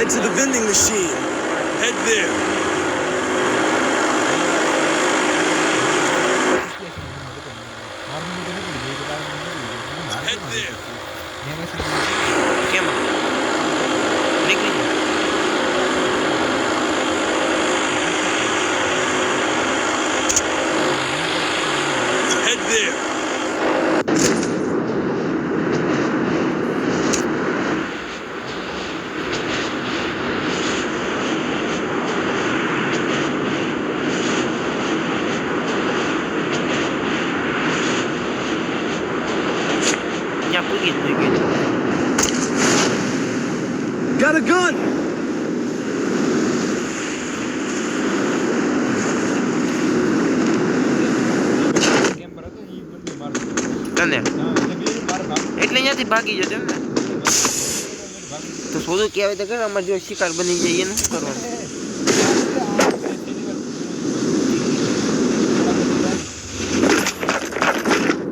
Head to the vending machine. Head there. Head there. કેમ નીકળી ગયો Head there. ત્યાં પૂગી ગયું Got a gun. તને એટલે અહીંયાથી ભાગી જતો એમ ને તો શોધું કહેવાય તો કરે અમારે જો શિકાર બની જાય એનું શું કરવાનું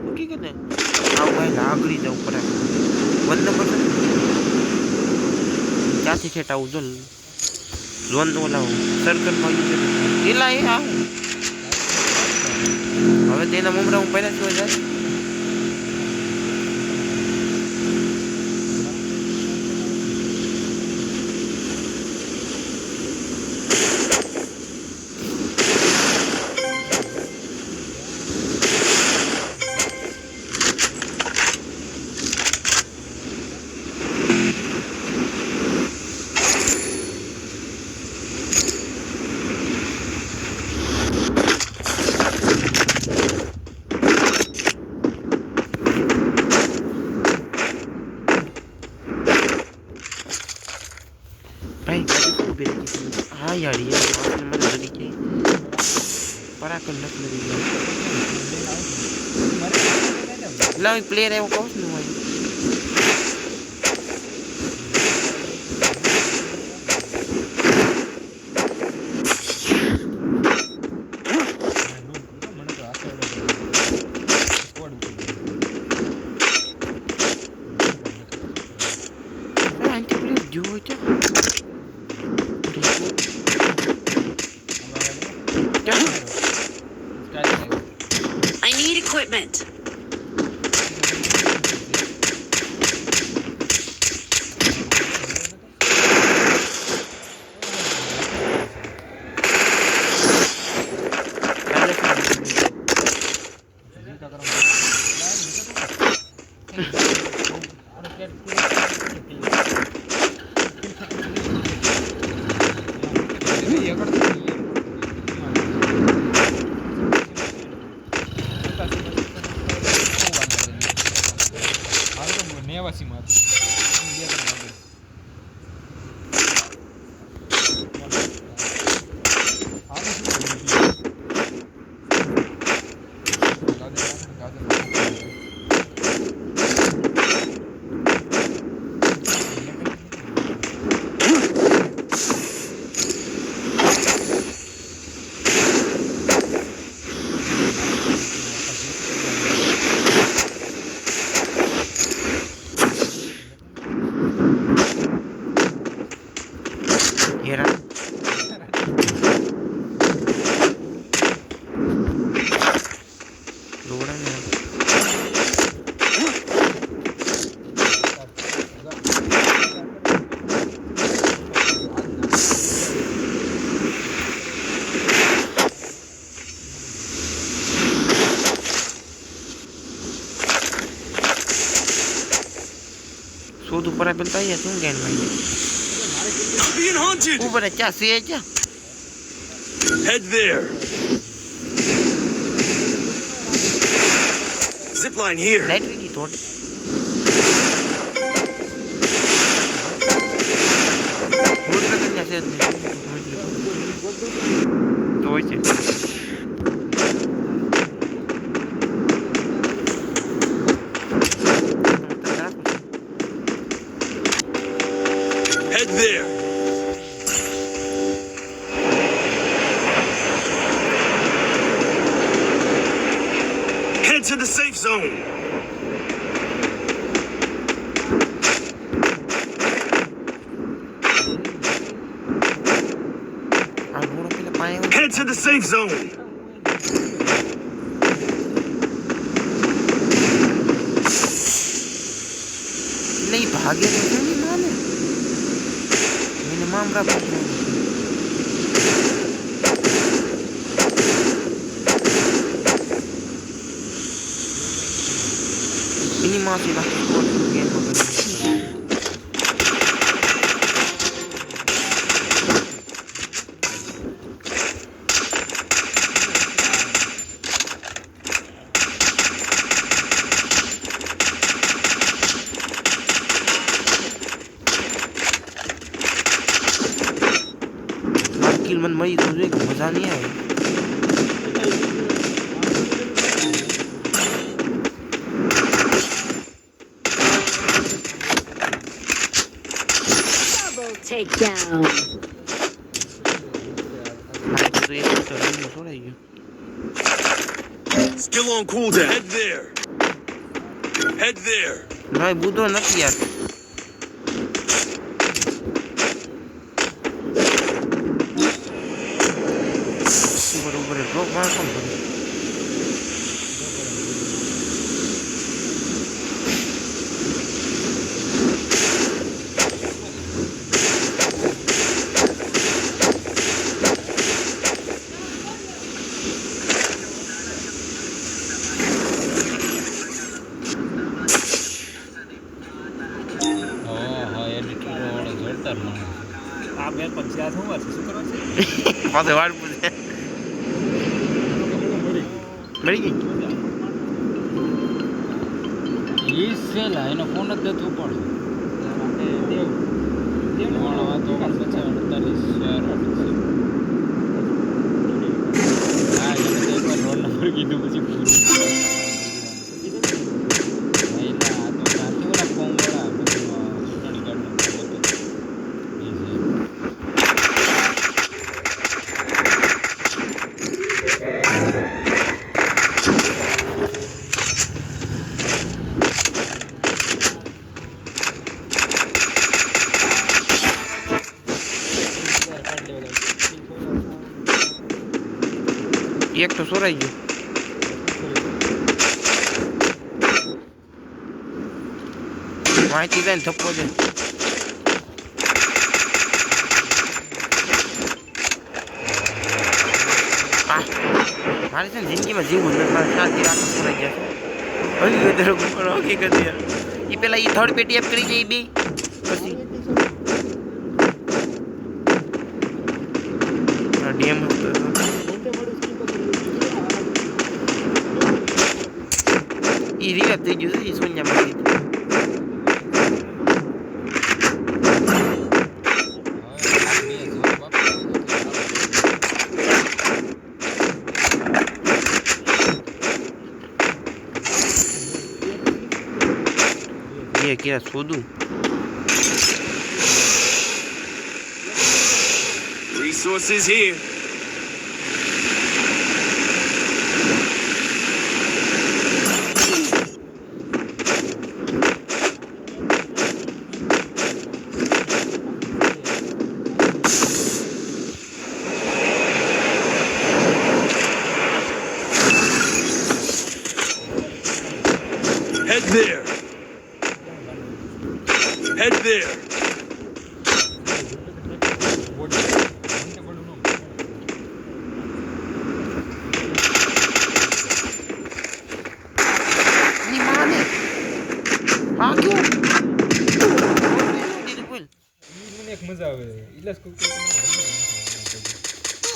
મૂકી ગયો ને આવું ભાઈ લાગડી જવું પડે 1 નંબર ક્યાંથી ખેટ આવું જો લોન ઓલાવું સર્કલમાં એલા એ આવું હવે તેના મમરા હું પહેલા જોઈ જાય ભાઈ ગાડી કોણ ઉભી રહી છે હા યાર યાર વાસને મને લડી ગઈ પરાકર નથી લડી ગયા લાવ પ્લેયર એવો કહું છું ભાઈ I need equipment. શોધ ઉપર આપેલ તો અહીંયા શું ગેન ભાઈ I'm being haunted. ઉપર ક્યાં છે ક્યાં Head there. Zip line here. Light વીડી થોડ ભૂત પ્રકન્યા છે તો હોય છે Head there. Head to the safe zone. Head to the safe zone. नहीं भागे तो क्यों नहीं माने मैंने मामला पूछा ini masih lah game मन मई तुझे मजा नहीं आया Double takedown. तो ये तो नहीं हो रहा है Still on cooldown. Head there. Head there. भाई बूढ़ो नहीं यार Rock mana kan? Pasal war punya. મળી ગઈ એ સેલા એનો ફોન જ દેતો પડે તો 48 હા એને તો એકવાર રોલ નંબર કીધું પછી પૂરું આ તો સાચી ઓલા ફોર્મ વાળા સ્ટડી કાર્ડ એક તો સોરાઈ ગયો માહિતી જાય થપ્પો છે મારે છે ને જિંદગીમાં જીવવું નથી મારે શાંતિ રાખવા સોરાઈ ગયા છે હકીકત યાર એ પેલા એ થર્ડ પેટી એપ કરી જાય બે પછી ડીએમ એ રિવેપ થઈ ગયું છે એ સોનિયા क्या सोदू Resources here. Head there. Head there. મજા આવે એટલે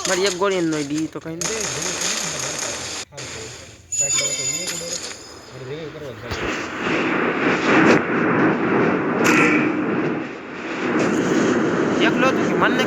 મારી એક ગોળી નો દી તો કઈ નહીં એકલો તો કે મને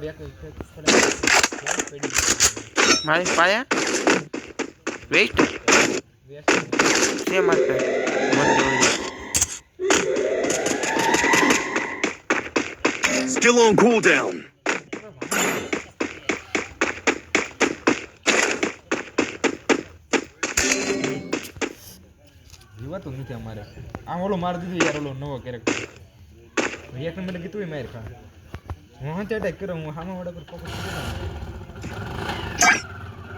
બે પેડી મારી પાયા વેસ્ટ છે મારે Still on cooldown. જીવાતું નથી અમારે આમ ઓલો માર દીધું યાર ઓલો નવો કેરેક્ટર એક નંબર કીધું માર ખા હું હા અટેક કર્યો હું હામા વાળા પર ફોકસ કર્યો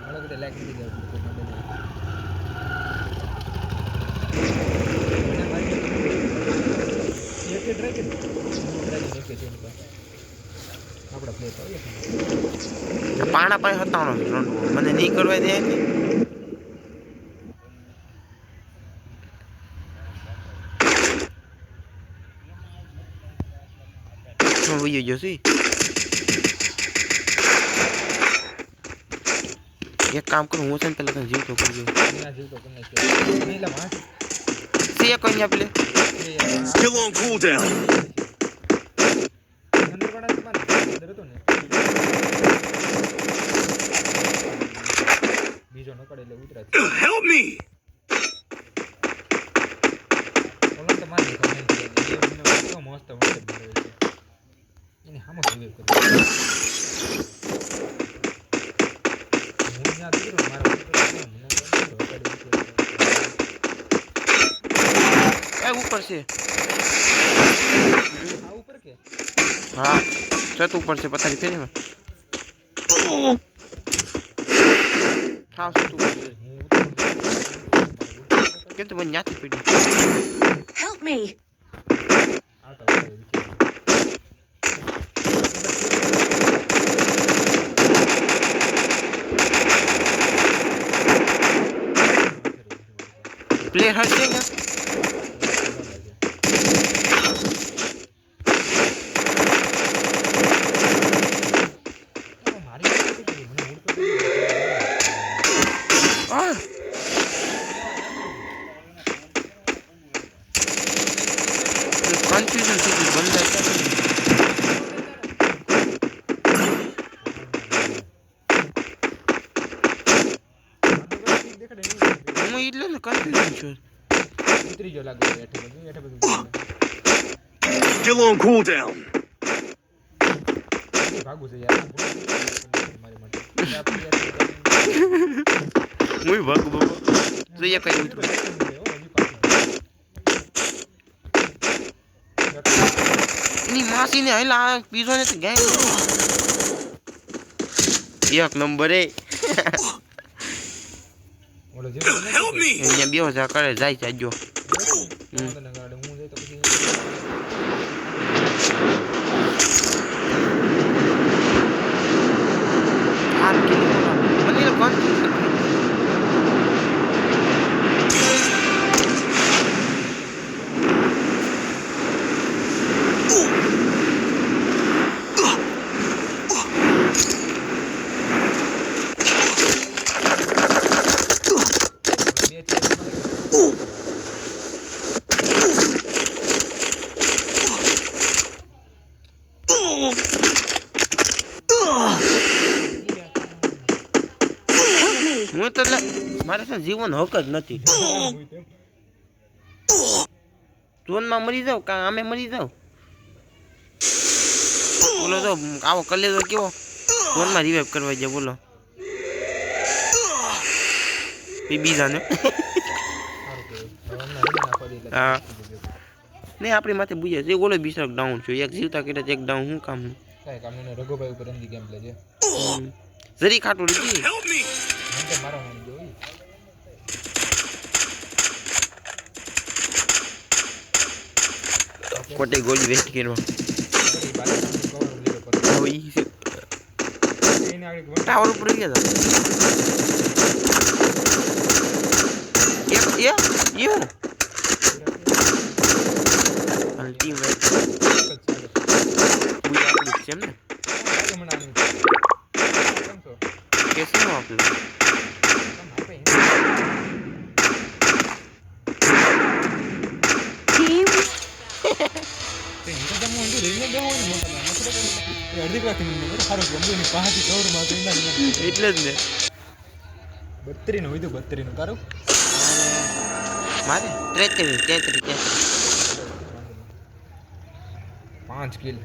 ઓલો કદે લાઈક નથી દેવું એક ડ્રેગન એક છે આપડા પ્લે તો પાણા પાસે હતા મને નહીં કરવા દે વયો ગયો છે એક કામ કરું હું છે ને પેલા તને જીવતો કરજો ના જીવતો કોને છે નહીં લા માં છે કોઈ આપલે Still on cooldown. અંદર વાળા માર અંદર હતો ને બીજો ન પડે એટલે ઉતરા Help me! ઓલો તો મારી કમેન્ટ છે એ મને તો મસ્ત મસ્ત મારે છે એને હામો રિવાઇવ કર્યો હું ના દીકરો મારો મને ઉપર છે આ ઉપર કે હા છત ઉપર છે પથારી ફેરીમાં હા છત ઉપર છે કેમ તો મને ન્યાથી પડી Help me! આ તો પ્લેયર હશે કે કન્ફ્યુઝન થઈ ગયું બંધ હું એટલે ને કન્ફ્યુઝન છું ઉતરી જો લાગે એઠે બધું Still on cooldown. ભાગું છે યાર મારી માટે હું ભાગું બાબા જોઈએ કઈ ઉતરું એની માસીને હલા પીઝો ને તો ગેંગ એક નંબર એ ઓલો જે Help me! અહીંયા બે હજાર કરે જાય જાજો હું જઈ તો પછી હાથ કે મને તો કન્ફ્યુઝન હું તો મારે છે જીવન હક જ નથી ઝોનમાં મરી જાવ કાં આમે મરી જાવ બોલો તો આવો કલેજો કેવો ઝોનમાં રિવાઇવ કરવા જાય બોલો બીજાને હા નહીં આપણી માથે બુજે છે ઓલો બિસરક ડાઉન છું એક જીવતા કર્યા એક ડાઉન શું કામ કાઈ કામ ને રઘુભાઈ ઉપર અંધી ગેમ પ્લે છે જરી ખાટું લીધી Help me! મને તો મારા મને જોઈ ખોટી ગોળી વેસ્ટ કરવા હવે ઈ છે ટાવર ઉપર ગયા હતા એવું અલ્ટિમેટ બુઈ આપણી છે એમ ને કેસે નું આપણું Team એ અડધી કલાકથી મને ખબર સારું ગમતું નહીં પાંચથી દોડમાં તો એના એટલે જ ને 32 નું હોય 32 નું તારું મારે 33 5 કિલ